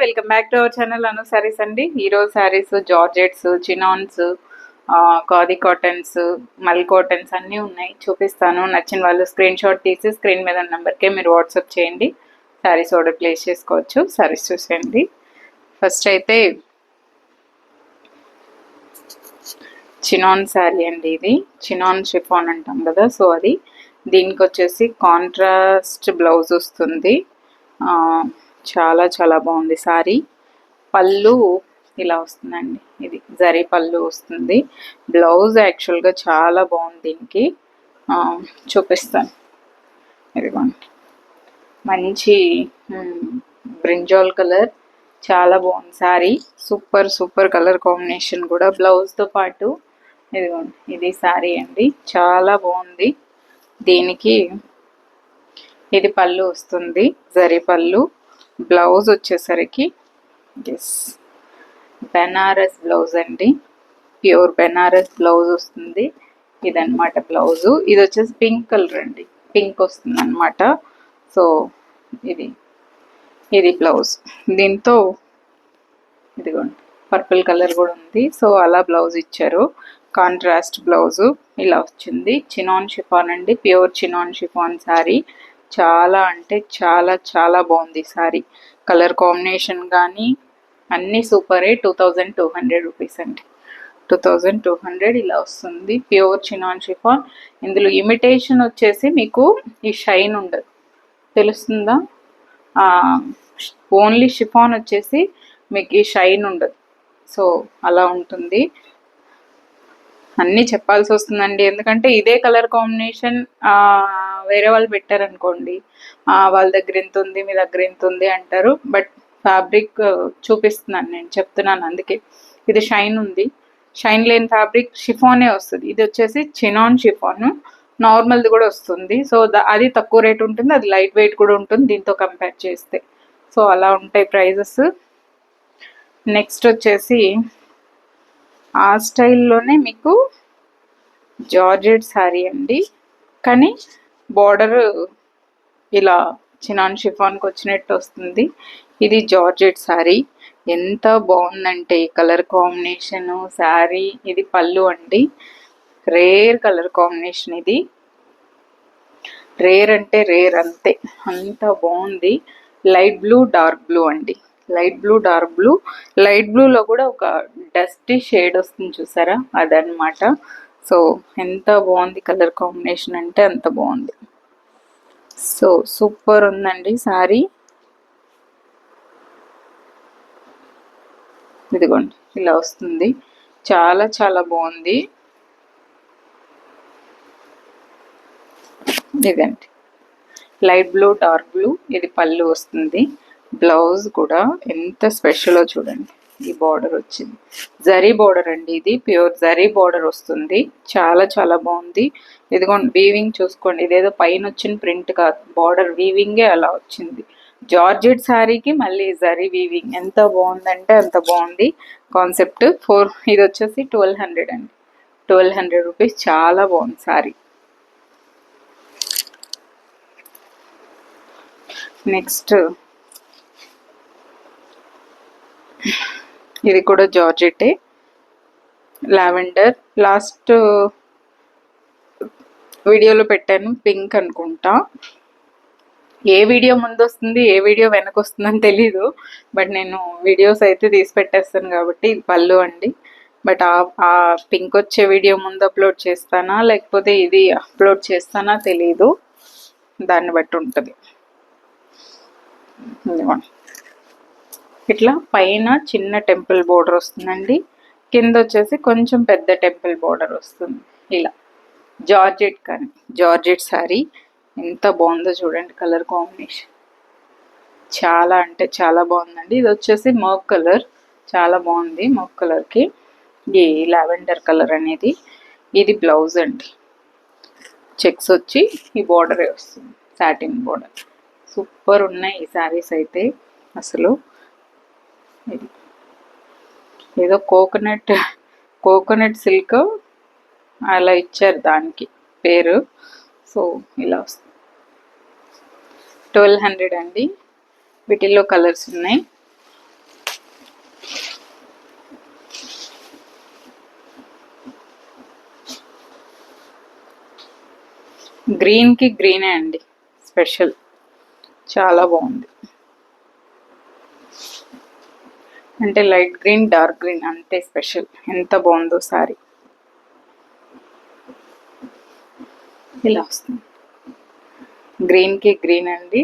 Welcome back to our channel Anu saris అండి. ఈరోజు saris georgettes, chinons, khadi cottons, mul cottons అన్నీ ఉన్నాయి, చూపిస్తాను. నచ్చిన వాళ్ళు స్క్రీన్ షాట్ తీసి స్క్రీన్ మీద నెంబర్కే మీరు వాట్సాప్ చేయండి. సారీస్ ఆర్డర్ ప్లేస్ చేసుకోవచ్చు. సారీస్ చూసేయండి. ఫస్ట్ అయితే చినాన్ శారీ అండి. ఇది చినాన్ షిఫాన్ అంటాం కదా, సో అది. దీనికి వచ్చేసి కాంట్రాస్ట్ బ్లౌజ్ వస్తుంది. చాలా చాలా బాగుంది సారీ. పళ్ళు ఇలా వస్తుందండి, ఇది జరీ పళ్ళు వస్తుంది. బ్లౌజ్ యాక్చువల్గా చాలా బాగుంది. దీనికి చూపిస్తాను. ఇదిగోండి, మంచి బ్రింజాల్ కలర్, చాలా బాగుంది sorry. Super super colour combination కూడా బ్లౌజ్తో పాటు. ఇదిగోండి, ఇది సారీ అండి, చాలా బాగుంది. దీనికి ఇది పళ్ళు వస్తుంది, జరీ పళ్ళు. బ్లౌజ్ వచ్చేసరికి బెనారస్ బ్లౌజ్ అండి, ప్యూర్ బెనారస్ బ్లౌజ్ వస్తుంది. ఇదన్నమాట బ్లౌజు. ఇది వచ్చేసి పింక్ కలర్ అండి, పింక్ వస్తుంది అనమాట. సో ఇది బ్లౌజ్. దీంతో ఇదిగోండి పర్పుల్ కలర్ కూడా ఉంది. సో అలా బ్లౌజ్ ఇచ్చారు, కాంట్రాస్ట్ బ్లౌజు ఇలా వచ్చింది. చినాన్ షిఫాన్ అండి, ప్యూర్ చినాన్ షిఫాన్ శారీ. చాలా అంటే చాలా చాలా బాగుంది సారీ. కలర్ కాంబినేషన్ కానీ అన్నీ సూపరే. 2200 రూపీస్ అండి, 2200 ఇలా వస్తుంది. Pure chinon chiffon. ఇందులో ఇమిటేషన్ వచ్చేసి మీకు ఈ షైన్ ఉండదు, తెలుస్తుందా? ఓన్లీ షిఫాన్ వచ్చేసి మీకు ఈ షైన్ ఉండదు. సో అలా ఉంటుంది. అన్నీ చెప్పాల్సి వస్తుందండి, ఎందుకంటే ఇదే కలర్ కాంబినేషన్ వేరే వాళ్ళు పెట్టారనుకోండి, వాళ్ళ దగ్గర ఎంత ఉంది, మీ దగ్గర ఎంత ఉంది అంటారు. బట్ ఫ్యాబ్రిక్ చూపిస్తున్నాను, నేను చెప్తున్నాను. అందుకే ఇది షైన్ ఉంది. షైన్ లేని ఫ్యాబ్రిక్ షిఫానే వస్తుంది. ఇది వచ్చేసి చినాన్ షిఫాన్, నార్మల్ది కూడా వస్తుంది. సో అది తక్కువ రేట్ ఉంటుంది, అది లైట్ వెయిట్ కూడా ఉంటుంది దీంతో కంపేర్ చేస్తే. సో అలా ఉంటాయి ప్రైజెస్. నెక్స్ట్ వచ్చేసి ఆ స్టైల్లోనే మీకు జార్జెట్ శారీ అండి, కానీ బార్డర్ ఇలా చినాన్ షిఫాన్కి వచ్చినట్టు వస్తుంది. ఇది జార్జెట్ శారీ. ఎంత బాగుందంటే కలర్ కాంబినేషను శారీ. ఇది పళ్ళు అండి, రేర్ కలర్ కాంబినేషన్. ఇది రేర్ అంటే రేర్, అంతే, అంత బాగుంది. లైట్ బ్లూ డార్క్ బ్లూ అండి, light blue dark blue. Light బ్లూలో కూడా ఒక డస్టీ షేడ్ వస్తుంది, చూసారా? అదనమాట. సో ఎంత బాగుంది కలర్ కాంబినేషన్ అంటే అంత బాగుంది. సో సూపర్ ఉందండి సారీ. ఇదిగోండి ఇలా వస్తుంది, చాలా చాలా బాగుంది. ఇదండి లైట్ బ్లూ డార్క్ బ్లూ. ఇది పళ్ళు వస్తుంది. బ్లౌజ్ కూడా ఎంత స్పెషలో చూడండి. ఈ బార్డర్ వచ్చింది, జరీ బార్డర్ అండి, ఇది ప్యూర్ జరీ బార్డర్ వస్తుంది. చాలా చాలా బాగుంది. ఇదిగోండి వీవింగ్ చూసుకోండి, ఇదేదో పైన వచ్చిన ప్రింట్ కాదు, బార్డర్ వీవింగే అలా వచ్చింది. జార్జెట్ శారీకి మళ్ళీ జరీ వీవింగ్ ఎంత బాగుందంటే అంత బాగుంది కాన్సెప్ట్. ఇది వచ్చేసి 1200 అండి, 1200 రూపీస్. చాలా బాగుంది శారీ. నెక్స్ట్ ఇది కూడా జార్జెటే, లావెండర్. లాస్ట్ వీడియోలో పెట్టాను, పింక్ అనుకుంటా. ఏ వీడియో ముందు వస్తుంది, ఏ వీడియో వెనక వస్తుందని తెలీదు, బట్ నేను వీడియోస్ అయితే తీసి పెట్టేస్తాను కాబట్టి. ఇది పళ్ళు అండి. బట్ ఆ పింక్ వచ్చే వీడియో ముందు అప్లోడ్ చేస్తానా లేకపోతే ఇది అప్లోడ్ చేస్తానా తెలీదు, దాన్ని బట్టి ఉంటుంది. ఇట్లా పైన చిన్న టెంపుల్ బోర్డర్ వస్తుందండి, కింద వచ్చేసి కొంచెం పెద్ద టెంపుల్ బోర్డర్ వస్తుంది. ఇలా జార్జెట్, కానీ జార్జెట్ శారీ ఎంత బాగుందో చూడండి. కలర్ కాంబినేషన్ చాలా అంటే చాలా బాగుందండి. ఇది వచ్చేసి మర్క్ కలర్, చాలా బాగుంది మర్క్ కలర్కి. ఈ లావెండర్ కలర్ అనేది. ఇది బ్లౌజ్ అండి, చెక్స్ వచ్చి ఈ బార్డరే వస్తుంది, సాటిన్ బార్డర్. సూపర్ ఉన్నాయి ఈ శారీస్ అయితే అసలు. ఇది ఏదో కోకోనట్ సిల్క్ అలా ఇచ్చారు దానికి పేరు. సో ఇలా వస్తుంది, 1200 అండి. వీటిల్లో కలర్స్ ఉన్నాయి. గ్రీన్కి గ్రీనే అండి స్పెషల్, చాలా బాగుంది. అంటే లైట్ గ్రీన్ డార్క్ గ్రీన్ అంతే స్పెషల్. ఎంత బాగుందో సారీ. ఇలా వస్తుంది, గ్రీన్కి గ్రీన్ అండి,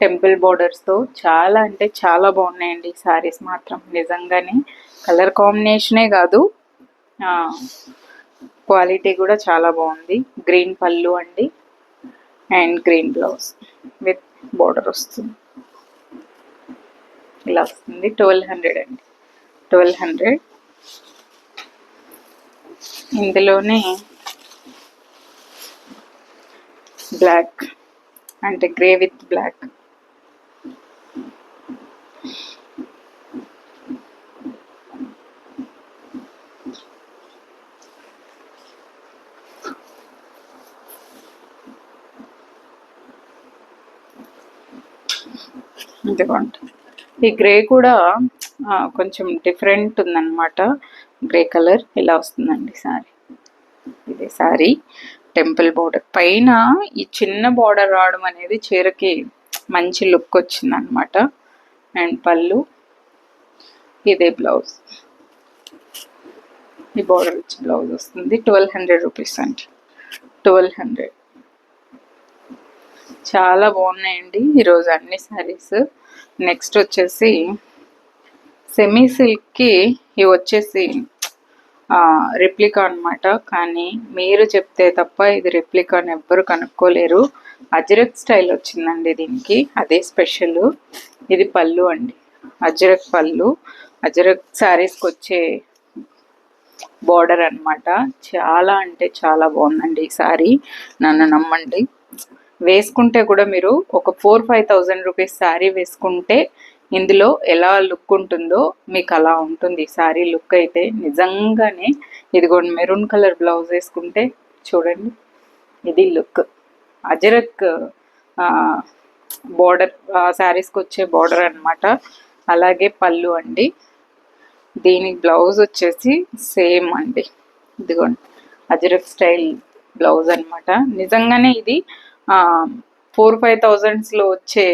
టెంపుల్ బోర్డర్స్తో. చాలా అంటే చాలా బాగున్నాయండి ఈ సారీస్ మాత్రం నిజంగానే. కలర్ కాంబినేషనే కాదు, క్వాలిటీ కూడా చాలా బాగుంది. గ్రీన్ పళ్ళు అండి and green blouse with border వస్తుంది. ఇలా వస్తుంది. 1200 అండి, 1200. ఇందులోనే బ్లాక్ అంటే గ్రే విత్ బ్లాక్. ఇదిగోండి, ఈ గ్రే కూడా కొంచెం డిఫరెంట్ ఉందన్నమాట. గ్రే కలర్ ఇలా వస్తుందండి సారీ. ఇదే సారీ టెంపుల్ బోర్డర్ పైన ఈ చిన్న బోర్డర్ రావడం అనేది చీరకి మంచి లుక్ వచ్చింది అనమాట. అండ్ పళ్ళు, ఇదే బ్లౌజ్, ఈ బోర్డర్ వచ్చి బ్లౌజ్ వస్తుంది. 1200 రూపీస్ అండి, 1200. చాలా బాగున్నాయండి ఈరోజు అన్ని శారీస్. నెక్స్ట్ వచ్చేసి సెమీ సిల్క్కి ఇవి వచ్చేసి రెప్లికా అనమాట. కానీ మీరు చెప్తే తప్ప ఇది రెప్లికాని ఎవ్వరు కనుక్కోలేరు. అజ్రక్ స్టైల్ వచ్చిందండి దీనికి, అదే స్పెషల్. ఇది పళ్ళు అండి, అజ్రక్ పళ్ళు, అజ్రక్ శారీస్కి వచ్చే బార్డర్ అనమాట. చాలా అంటే చాలా బాగుందండి ఈ సారీ, నన్ను నమ్మండి. వేసుకుంటే కూడా మీరు ఒక 4-5,000 రూపీస్ శారీ వేసుకుంటే ఇందులో ఎలా లుక్ ఉంటుందో మీకు అలా ఉంటుంది శారీ లుక్ అయితే నిజంగానే. ఇదిగోండి మెరూన్ కలర్ బ్లౌజ్ వేసుకుంటే చూడండి, ఇది లుక్. అజరక్ బోర్డర్ శారీస్కి వచ్చే బోర్డర్ అనమాట. అలాగే పళ్ళు అండి, దీనికి బ్లౌజ్ వచ్చేసి సేమ్ అండి. ఇదిగోండి అజరక్ స్టైల్ బ్లౌజ్ అనమాట. నిజంగానే ఇది 4-5,000లో వచ్చే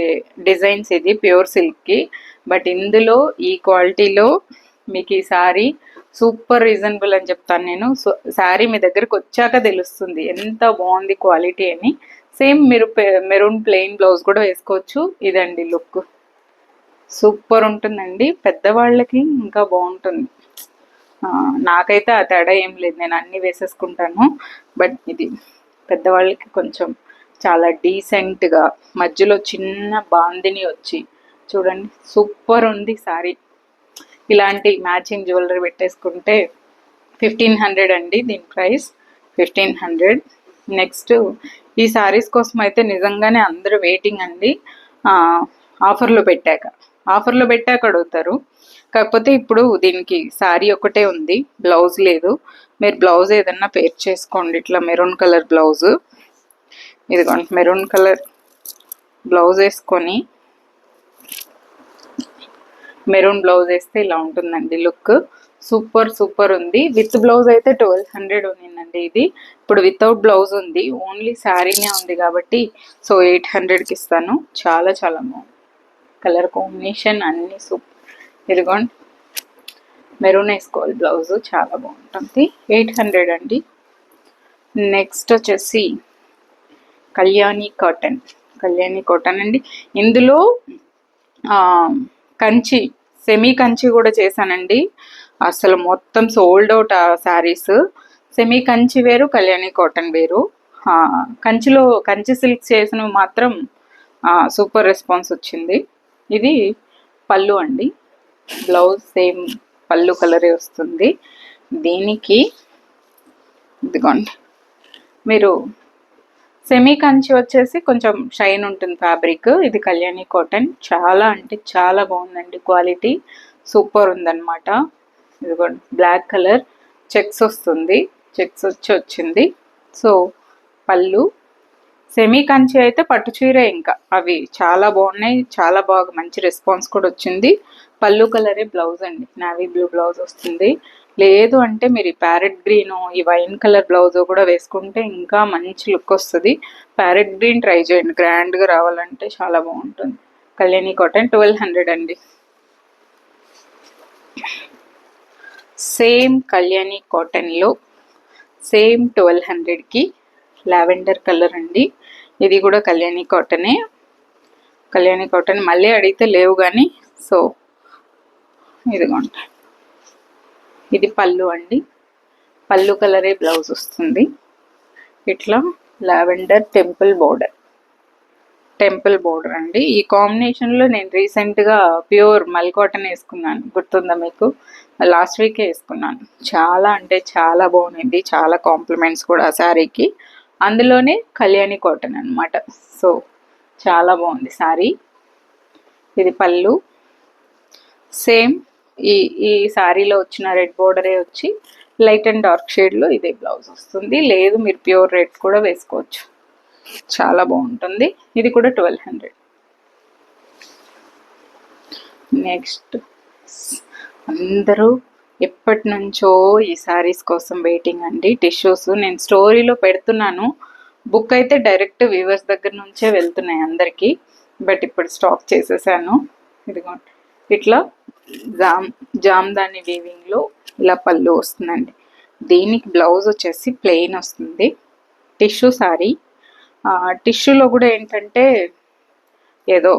డిజైన్స్ ఇది ప్యూర్ సిల్క్కి. బట్ ఇందులో ఈ క్వాలిటీలో మీకు ఈ శారీ సూపర్ రీజనబుల్ అని చెప్తాను నేను. సో శారీ మీ దగ్గరకు వచ్చాక తెలుస్తుంది ఎంత బాగుంది క్వాలిటీ అని. సేమ్ మీరు మెరూన్ ప్లెయిన్ బ్లౌజ్ కూడా వేసుకోవచ్చు. ఇదండి లుక్, సూపర్ ఉంటుందండి. పెద్దవాళ్ళకి ఇంకా బాగుంటుంది. నాకైతే ఆ తేడా ఏం లేదు, నేను అన్నీ వేసేసుకుంటాను. బట్ ఇది పెద్దవాళ్ళకి కొంచెం చాలా డీసెంట్గా మధ్యలో చిన్న బాందిని వచ్చి చూడండి, సూపర్ ఉంది సారీ. ఇలాంటి మ్యాచింగ్ జ్యువెలరీ పెట్టేసుకుంటే 1500 అండి దీని ప్రైస్, 1500. నెక్స్ట్ ఈ సారీస్ కోసం అయితే నిజంగానే అందరూ వెయిటింగ్ అండి. ఆఫర్లో పెట్టాక అడుగుతారు. కాకపోతే ఇప్పుడు దీనికి సారీ ఒకటే ఉంది, బ్లౌజ్ లేదు. మీరు బ్లౌజ్ ఏదన్నా పేర్ చేసుకోండి. ఇట్లా మెరూన్ కలర్ బ్లౌజ్, ఇదిగోండి మెరూన్ కలర్ బ్లౌజ్ వేసుకొని మెరూన్ బ్లౌజ్ వేస్తే ఇలా ఉంటుందండి లుక్. సూపర్ సూపర్ ఉంది. విత్ బ్లౌజ్ అయితే 1200 ఉందండి. ఇది ఇప్పుడు వితౌట్ బ్లౌజ్ ఉంది, ఓన్లీ శారీనే ఉంది కాబట్టి సో 800కి ఇస్తాను. చాలా చాలా బాగుంది, కలర్ కాంబినేషన్ అన్నీ సూపర్. ఇదిగోండి మెరూన్ వేసుకోవాలి బ్లౌజ్, చాలా బాగుంటుంది. 800 అండి. నెక్స్ట్ వచ్చేసి కళ్యాణి కాటన్ అండి. ఇందులో కంచి, సెమీ కంచి కూడా చేశానండి. అసలు మొత్తం సోల్డ్ అవుట్ ఆ శారీస్. సెమీ కంచి వేరు, కళ్యాణి కాటన్ వేరు. కంచిలో కంచి సిల్క్ చేసినవి మాత్రం సూపర్ రెస్పాన్స్ వచ్చింది. ఇది పళ్ళు అండి, బ్లౌజ్ సేమ్ పళ్ళు కలరే వస్తుంది. దీనికి ఇదిగోండి మీరు సెమీ కంచి వచ్చేసి కొంచెం షైన్ ఉంటుంది ఫ్యాబ్రిక్. ఇది కళ్యాణి కాటన్, చాలా అంటే చాలా బాగుందండి క్వాలిటీ, సూపర్ ఉందన్నమాట. ఇదిగోండి బ్లాక్ కలర్ చెక్స్ వస్తుంది, చెక్స్ వచ్చింది. సో పళ్ళు, సెమీ కంచి అయితే పట్టు చీరే, ఇంకా అవి చాలా బాగున్నాయి, చాలా బాగా మంచి రెస్పాన్స్ కూడా వచ్చింది. పళ్ళు కలరే బ్లౌజ్ అండి, నావీ బ్లూ బ్లౌజ్ వస్తుంది. లేదు అంటే మీరు ఈ ప్యారెట్ గ్రీన్, ఈ వైన్ కలర్ బ్లౌజ్ కూడా వేసుకుంటే ఇంకా మంచి లుక్ వస్తుంది. ప్యారెట్ గ్రీన్ ట్రై చేయండి, గ్రాండ్గా రావాలంటే చాలా బాగుంటుంది. కళ్యాణి కాటన్ 1200 అండి. సేమ్ కళ్యాణి కాటన్లో సేమ్ 1200కి లావెండర్ కలర్ అండి. ఇది కూడా కళ్యాణి కాటనే. కళ్యాణి కాటన్ మళ్ళీ అడిగితే లేవు కానీ, సో ఇదిగోండి, ఇది పళ్ళు అండి. పళ్ళు కలరే బ్లౌజ్ వస్తుంది. ఇట్లా లావెండర్ టెంపుల్ బోర్డర్ అండి. ఈ కాంబినేషన్లో నేను రీసెంట్గా ప్యూర్ మల్ కాటన్ వేసుకున్నాను, గుర్తుందా మీకు? లాస్ట్ వీకే వేసుకున్నాను. చాలా అంటే చాలా బాగుంది, చాలా కాంప్లిమెంట్స్ కూడా ఆ శారీకి. అందులోనే కళ్యాణి కాటన్ అనమాట. సో చాలా బాగుంది శారీ. ఇది పళ్ళు. సేమ్ ఈ శారీలో వచ్చిన రెడ్ బోర్డరే వచ్చి లైట్ అండ్ డార్క్ షేడ్లో ఇదే బ్లౌజ్ వస్తుంది. లేదు మీరు ప్యూర్ రెడ్ కూడా వేసుకోవచ్చు, చాలా బాగుంటుంది. ఇది కూడా 1200. నెక్స్ట్, అందరూ ఎప్పటి నుంచో ఈ శారీస్ కోసం వెయిటింగ్ అండి. టిష్యూస్ నేను స్టోరీలో పెడుతున్నాను, బుక్ అయితే డైరెక్ట్ వ్యూవర్స్ దగ్గర నుంచే వెళ్తున్నాయి అందరికీ, బట్ ఇప్పుడు స్టాక్ చేసేసాను. ఇదిగోండి, ఇట్లా జామ్దాని వీవింగ్లో ఇలా పళ్ళు వస్తుందండి. దీనికి బ్లౌజ్ వచ్చేసి ప్లెయిన్ వస్తుంది. టిష్యూ శారీ. టిష్యూలో కూడా ఏంటంటే ఏదో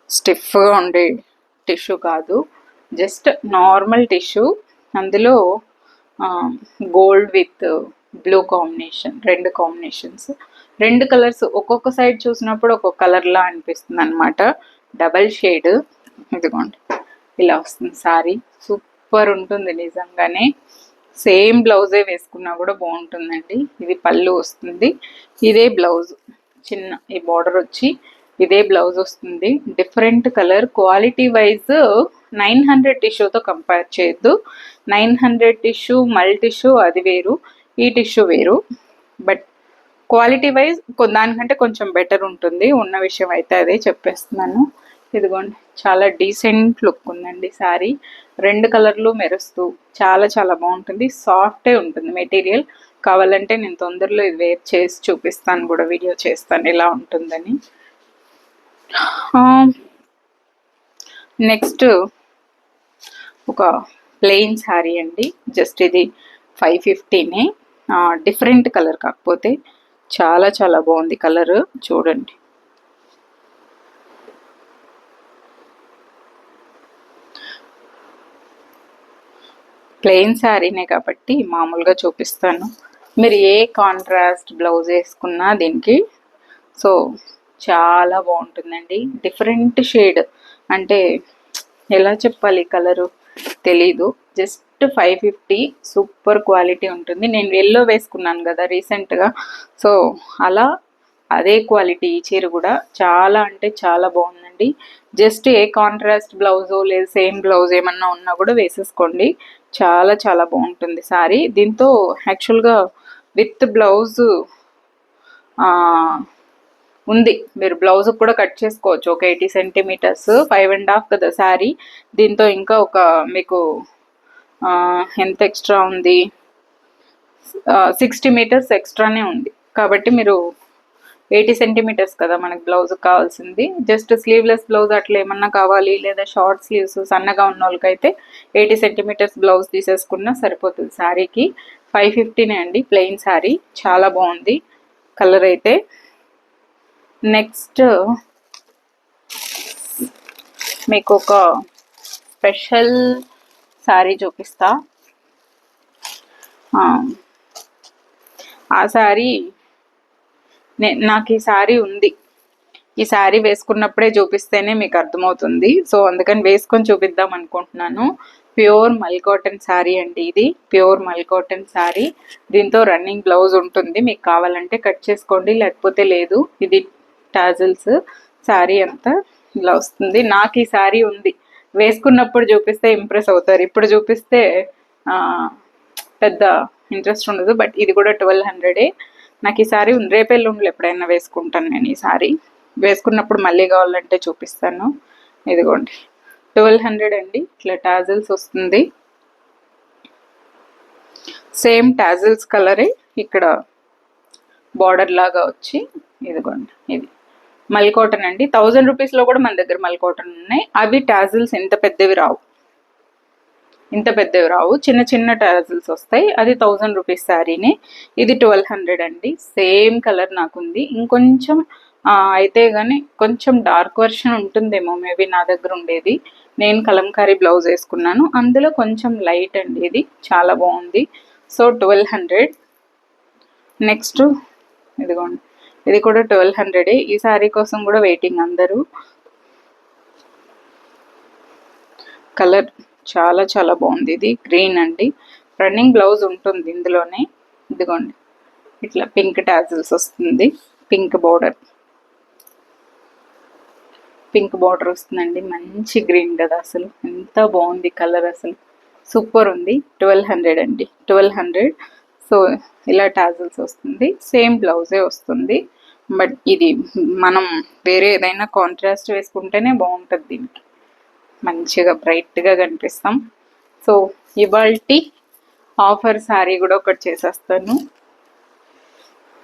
స్టిఫ్గా ఉండే టిష్యూ కాదు, జస్ట్ నార్మల్ టిష్యూ. అందులో గోల్డ్ విత్ బ్లూ కాంబినేషన్, రెండు కాంబినేషన్స్, రెండు కలర్స్ ఒక్కొక్క సైడ్ చూసినప్పుడు ఒక్కొక్క కలర్లా అనిపిస్తుంది అనమాట. Double shade. ఇదిగోండి, ఇలా వస్తుంది సారీ. సూపర్ ఉంటుంది నిజంగానే. సేమ్ బ్లౌజే వేసుకున్నా కూడా బాగుంటుందండి. ఇది పళ్ళు వస్తుంది, ఇదే బ్లౌజ్, చిన్న ఈ బార్డర్ వచ్చి ఇదే బ్లౌజ్ వస్తుంది. Different colour. క్వాలిటీ వైజ్ 900 టిష్యూతో కంపేర్ చేయొద్దు. 900 టిష్యూ మల్ టిష్యూ అది వేరు, ఈ టిష్యూ వేరు, బట్ క్వాలిటీ వైజ్ దానికంటే కొంచెం బెటర్ ఉంటుంది. ఉన్న విషయం అయితే అదే చెప్పేస్తున్నాను. ఇదిగోండి, చాలా డీసెంట్ లుక్ ఉందండి శారీ. రెండు కలర్లు మెరుస్తూ చాలా చాలా బాగుంటుంది. సాఫ్టే ఉంటుంది మెటీరియల్. కావాలంటే నేను తొందరలో ఇది వేర్ చేసి చూపిస్తాను కూడా, వీడియో చేస్తాను ఎలా ఉంటుందని. నెక్స్ట్ ఒక ప్లెయిన్ శారీ అండి. జస్ట్ ఇది 550నే. డిఫరెంట్ కలర్, కాకపోతే చాలా చాలా బాగుంది కలర్, చూడండి. ప్లెయిన్ శారీనే కాబట్టి మామూలుగా చూపిస్తాను. మీరు ఏ కాంట్రాస్ట్ బ్లౌజ్ వేసుకున్నా దీనికి సో చాలా బాగుంటుందండి. డిఫరెంట్ షేడ్, అంటే ఎలా చెప్పాలి, కలరు తెలీదు. జస్ట్ 550, సూపర్ క్వాలిటీ ఉంటుంది. నేను ఎల్లో వేసుకున్నాను కదా రీసెంట్గా, సో అలా అదే క్వాలిటీ ఈ చీర కూడా చాలా అంటే చాలా బాగుందండి. జస్ట్ ఏ కాంట్రాస్ట్ బ్లౌజు లేదు సేమ్ బ్లౌజ్ ఏమన్నా ఉన్నా కూడా వేసేసుకోండి, చాలా చాలా బాగుంటుంది సారీ. దీంతో యాక్చువల్గా విత్ బ్లౌజ్ ఉంది, మీరు బ్లౌజ్ కూడా కట్ చేసుకోవచ్చు. ఒక 80 సెంటీమీటర్స్, 5.5 కదా శారీ. దీంతో ఇంకా ఒక మీకు ఎంత ఎక్స్ట్రా ఉంది, 60 మీటర్స్ ఎక్స్ట్రానే ఉంది. కాబట్టి మీరు 80 సెంటీమీటర్స్ కదా మనకు బ్లౌజ్ కావాల్సింది. జస్ట్ స్లీవ్లెస్ బ్లౌజ్ అట్లా ఏమన్నా కావాలి, లేదా షార్ట్ స్లీవ్స్ సన్నగా ఉన్న వాళ్ళకైతే 80 సెంటీమీటర్స్ బ్లౌజ్ తీసేసుకున్నా సరిపోతుంది. శారీకి 550నే అండి, ప్లెయిన్ శారీ. చాలా బాగుంది కలర్ అయితే. నెక్స్ట్ మీకు ఒక స్పెషల్ శారీ చూపిస్తా. ఆ శారీ నాకు ఈ శారీ ఉంది, ఈ శారీ వేసుకున్నప్పుడే చూపిస్తేనే మీకు అర్థమవుతుంది. సో అందుకని వేసుకొని చూపిద్దాం అనుకుంటున్నాను. ప్యూర్ మల్ కాటన్ శారీ అండి, ఇది ప్యూర్ మల్ కాటన్ శారీ. దీంతో రన్నింగ్ బ్లౌజ్ ఉంటుంది, మీకు కావాలంటే కట్ చేసుకోండి, లేకపోతే లేదు. ఇది టాజిల్స్. శారీ అంతా ఇలా వస్తుంది. నాకు ఈ శారీ ఉంది, వేసుకున్నప్పుడు చూపిస్తే ఇంప్రెస్ అవుతారు, ఇప్పుడు చూపిస్తే పెద్ద ఇంట్రెస్ట్ ఉండదు. బట్ ఇది కూడా 1200. నాకు ఈ సారీ రేపు ఎల్లుండిలో ఎప్పుడైనా వేసుకుంటాను నేను. ఈ సారీ వేసుకున్నప్పుడు మళ్ళీ కావాలంటే చూపిస్తాను. ఇదిగోండి 1200 అండి. ఇట్లా టాజిల్స్ వస్తుంది, సేమ్ టాజిల్స్ కలరే ఇక్కడ బార్డర్ లాగా వచ్చి. ఇదిగోండి ఇది మల్ కాటన్ అండి. 1000 రూపీస్లో కూడా మన దగ్గర మల్ కాటన్ ఉన్నాయి. అవి టాజిల్స్ ఇంత పెద్దవి రావు, చిన్న చిన్న టాజిల్స్ వస్తాయి. అది 1000 రూపీస్ శారీనే. ఇది 1200 అండి. సేమ్ కలర్ నాకుంది. ఇంకొంచెం అయితే కానీ కొంచెం డార్క్ వర్షన్ ఉంటుందేమో మేబీ నా దగ్గర ఉండేది. నేను కలంకారీ బ్లౌజ్ వేసుకున్నాను, అందులో కొంచెం లైట్ అండి. ఇది చాలా బాగుంది. సో 1200. నెక్స్ట్ ఇదిగోండి, ఇది కూడా 1200. ఈ శారీ కోసం కూడా వెయిటింగ్ అందరూ. కలర్ చాలా చాలా బాగుంది. ఇది గ్రీన్ అండి. రన్నింగ్ బ్లౌజ్ ఉంటుంది ఇందులోనే. ఇదిగోండి ఇట్లా పింక్ టాజిల్స్ వస్తుంది, పింక్ బార్డర్ వస్తుందండి. మంచి గ్రీన్ కదా, అసలు ఎంత బాగుంది కలర్, అసలు సూపర్ ఉంది. 1200 అండి, 1200. సో ఇలా టాజిల్స్ వస్తుంది, సేమ్ బ్లౌజే వస్తుంది. బట్ ఇది మనం వేరే ఏదైనా కాంట్రాస్ట్ వేసుకుంటేనే బాగుంటుంది, దీనికి మంచిగా బ్రైట్గా కనిపిస్తాం. సో ఇవాల్టి ఆఫర్ శారీ కూడా ఒకటి చేసేస్తాను.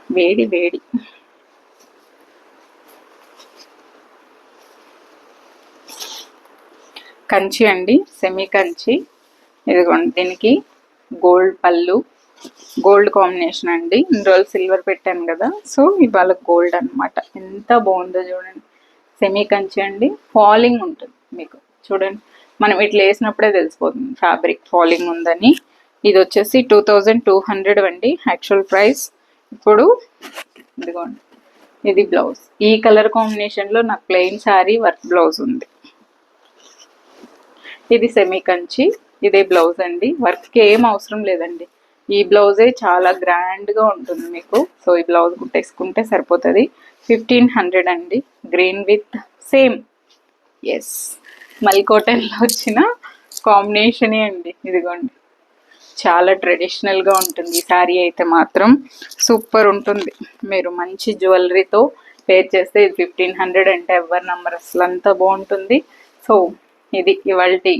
వేడి వేడి కంచి అండి, సెమీ కంచి. ఇదిగోండి దీనికి గోల్డ్ పళ్ళు, గోల్డ్ కాంబినేషన్ అండి. ఇన్ని రోజులు సిల్వర్ పెట్టాను కదా, సో ఇవాళ గోల్డ్ అనమాట. ఎంత బాగుందో చూడండి. సెమీ కంచి అండి, ఫాలింగ్ ఉంటుంది మీకు. చూడండి మనం ఇట్లా వేసినప్పుడే తెలిసిపోతుంది ఫ్యాబ్రిక్ ఫాలింగ్ ఉందని. ఇది వచ్చేసి 2200 అండి యాక్చువల్ ప్రైస్. ఇప్పుడు ఇదిగోండి ఇది బ్లౌజ్. ఈ కలర్ కాంబినేషన్లో నాకు ప్లెయిన్ శారీ వర్క్ బ్లౌజ్ ఉంది. ఇది సెమీ కంచి, ఇదే బ్లౌజ్ అండి. వర్క్ ఏం అవసరం లేదండి, ఈ బ్లౌజే చాలా గ్రాండ్గా ఉంటుంది మీకు. సో ఈ బ్లౌజ్ కుట్టేసుకుంటే సరిపోతుంది. 1500 అండి. గ్రీన్ విత్ సేమ్ మల్ కాటన్లో వచ్చిన కాంబినేషనే అండి. ఇదిగోండి చాలా ట్రెడిషనల్గా ఉంటుంది ఈ శారీ అయితే మాత్రం సూపర్ ఉంటుంది. మీరు మంచి జ్యువెలరీతో పేర్ చేస్తే ఇది 1500 అంటే ఎవరి నంబర్, అసలు అంతా బాగుంటుంది. సో ఇది ఇవాల్టి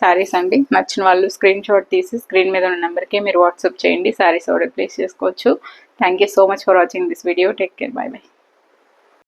శారీస్ అండి. నచ్చిన వాళ్ళు స్క్రీన్ షాట్ తీసి స్క్రీన్ మీద ఉన్న నెంబర్కే మీరు వాట్సాప్ చేయండి. శారీస్ ఆర్డర్ ప్లేస్ చేసుకోవచ్చు. Thank you so much for watching this video. Take care, by by.